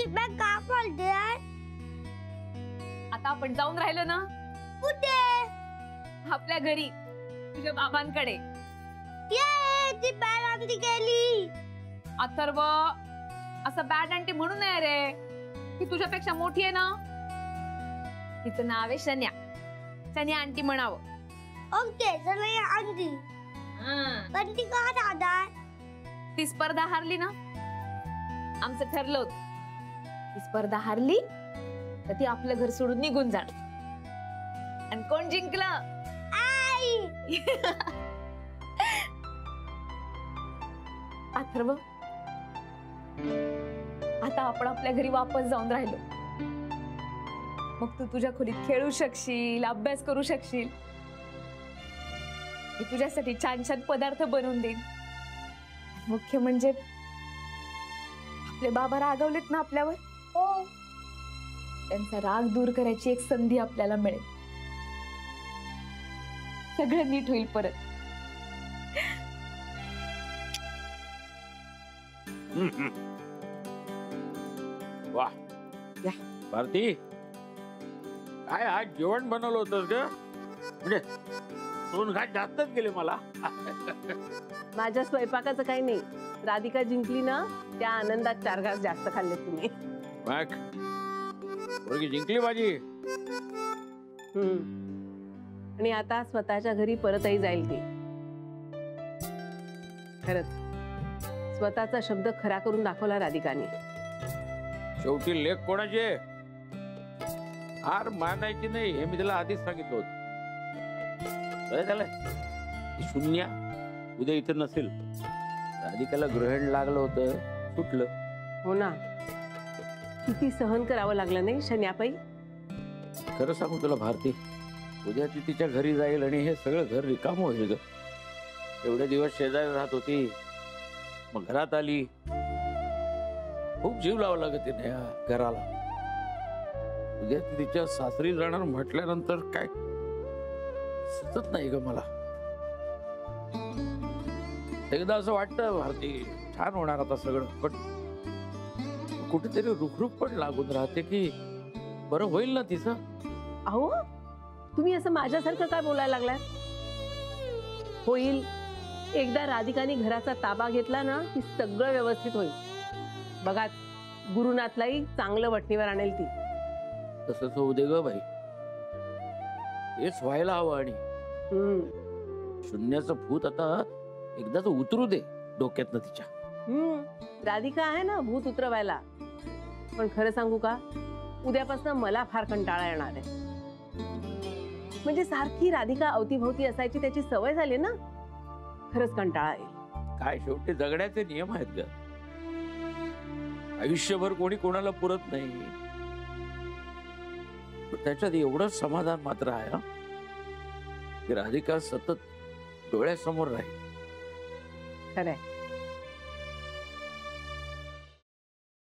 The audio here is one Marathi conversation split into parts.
बॅग का पडते? आता आपण जाऊन राहिलो ना कुठे? आपल्या घरी तुझ्या बाबांकडे. ये ती बॅग आणली गेली. अथर्व असं बॅड आंटी म्हणू नये रे, ती तुझ्यापेक्षा मोठी आहे ना. तिचं नाव आहे शन्या. शन्या आंटी म्हणावं. ओके चला आणली. पण ती का दादा? ती स्पर्धा हारली ना. आमचं ठरलं होतं ती स्पर्धा हारली तर ती आपलं घर सोडून निघून जाणार. आणि कोण जिंकलं? आई. अथर्व आता आपण आपल्या घरी वापस जाऊन राहिलो. मग तू तुझ्या खोलीत खेळू शकशील, अभ्यास करू शकशील. मी तुझ्यासाठी छान छान पदार्थ बनवून देईन. मुख्य म्हणजे आपले बाबा रागवलेत ना आपल्यावर. हो. त्यांचा राग दूर करायची एक संधी आपल्याला मिळेल. सगळं नीट होईल परत. वाह भारती, काय आज जेवण बनवलं होतं ग? म्हणजे 2 घास जास्तच गेले मला. माझ्या स्वयंपाकाचं काही नाही. राधिका जिंकली ना त्या आनंदात 4 घास जास्त खाल्ले तुम्ही. पोरगी जिंकली माझी. आणि आता स्वतःच्या घरी परतही जाईल ती. खरंच स्वतःचा शब्द खरा करून दाखवला राधिकाने. शेवटी लेख कोणाची आहे? हार मानायची नाही हे मी तिला आधीच सांगितलं होतं. बरं झालं शून्या उद्या इथं नसेल. राधिकाला ग्रहण लागलं होतं, सुटलं. हो ना, किती सहन करावं लागलं नाही शन्यापाई. खरं सांगू तुला भारती, उद्या ती तिच्या घरी जाईल आणि हे सगळं घर रिकाम होईल ग. एवढे दिवस शेजारी राहत होती, मग घरात आली. खूप जीव लावा लागत तिने या घराला. उद्या ती तिच्या सासरी जाणार म्हटल्यानंतर काय सुचत नाही ग मला. एकदा असं वाटतं भारती छान होणार आता सगळं, पण कुठेतरी रुखरुख पण लागून राहते की बरं होईल ना तिचं. अहो तुम्ही असं माझ्यासारखं काय बोलायला लागलाय? होईल. एकदा राधिकाने घराचा ताबा घेतला ना की सगळं व्यवस्थित होईल. बघा गुरुनाथलाही चांगलं वठणीवर आणेल ती. तसंच होऊ दे ग बाई, हेच व्हायला हवं. आणि शून्याचं भूत आता एकदाच उतरू दे डोक्यातनं तिच्या. राधिका आहे ना भूत उतरवायला. पण खरं सांगू का, उद्यापासून मला फार कंटाळा येणार आहे. म्हणजे सारखी राधिका अवतीभोवती असायची त्याची सवय झाली ना. खरंच कंटाळा येईल. काय शेवटी जगण्याचे नियम आहेत ग. आयुष्यभर कोणी कोणाला पुरत नाही. त्याच्यात एवढंच समाधान मात्र आहे की राधिका सतत डोळ्यासमोर राहील. खरंय.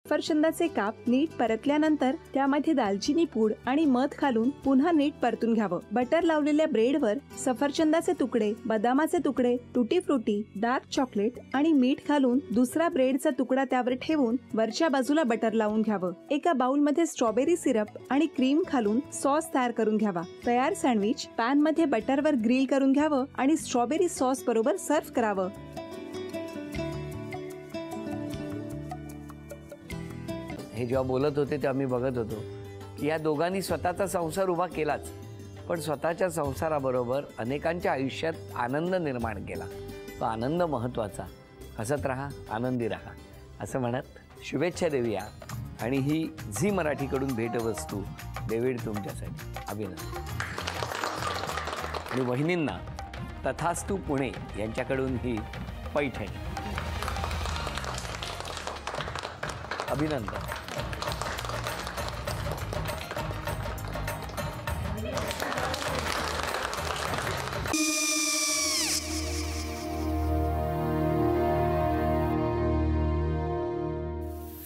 सफरचंदाचे काप नीट परतल्यानंतर त्यामध्ये दालचिनी पूड आणि मध घालून पुन्हा नीट परतून घ्यावं. बटर लावलेल्या ब्रेडवर सफरचंदाचे तुकडे, बदामाचे तुकडे, टुटी फ्रुटी, डार्क चॉकलेट आणि मीठ घालून दुसरा ब्रेडचा तुकडा त्यावर ठेवून वरच्या बाजूला बटर लावून घ्यावं. एका बाउलमध्ये स्ट्रॉबेरी सिरप आणि क्रीम घालून सॉस तयार करून घ्यावा. तयार सँडविच पॅन मध्ये बटरवर ग्रिल करून घ्यावं आणि स्ट्रॉबेरी सॉस बरोबर सर्व्ह करावं. हे जेव्हा बोलत होते तेव्हा मी बघत होतो की या दोघांनी स्वतःचा संसार उभा केलाच, पण स्वतःच्या संसाराबरोबर अनेकांच्या आयुष्यात आनंद निर्माण केला. तो आनंद महत्त्वाचा. हसत राहा, आनंदी राहा असं म्हणत शुभेच्छा देऊया. आणि ही झी मराठीकडून भेटवस्तू डेव्हिड तुमच्यासाठी. अभिनंदन. आणि वहिनींना तथास्तू पुणे यांच्याकडून ही पैठणी. अभिनंदन.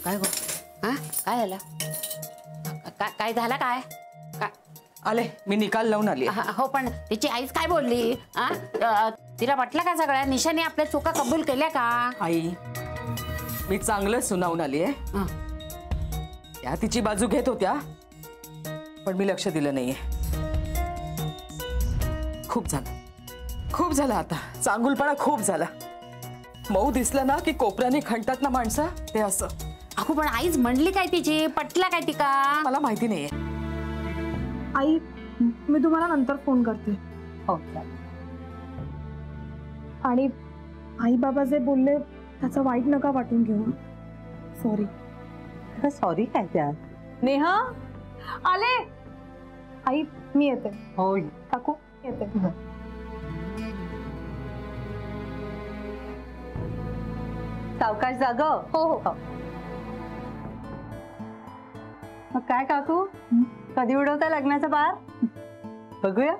काय गो? हा काय झालं? काय झालं? काय आले मी निकाल लावून आली. हो पण तिची आईच काय बोलली? तिला वाटलं का सगळ्या निशाने आपल्या चुका कबूल केल्या का? आई मी चांगलं सुनावून आली आहे. त्या तिची बाजू घेत होत्या, पण मी लक्ष दिलं नाहीये. खूप झालं आता. चांगुलपणा खूप झाला. मऊ दिसलं ना की कोपऱ्याने खणतात ना माणसं, ते असं. अगो पण आईच म्हणली काय तिची, पटला काय ती का? मला माहिती नाहीये. आई मी तुम्हाला नंतर फोन करते. हो. आणि आई बाबा जे बोलले त्याचं वाईट नका वाटून घेऊ. सॉरी. सॉरी काय त्या? नेहा आले. आई मी येते. हो काकू येते. सावकाश जाग. हो हो. मग काय काकू, कधी उडवता लग्नाचा बार? बघूया.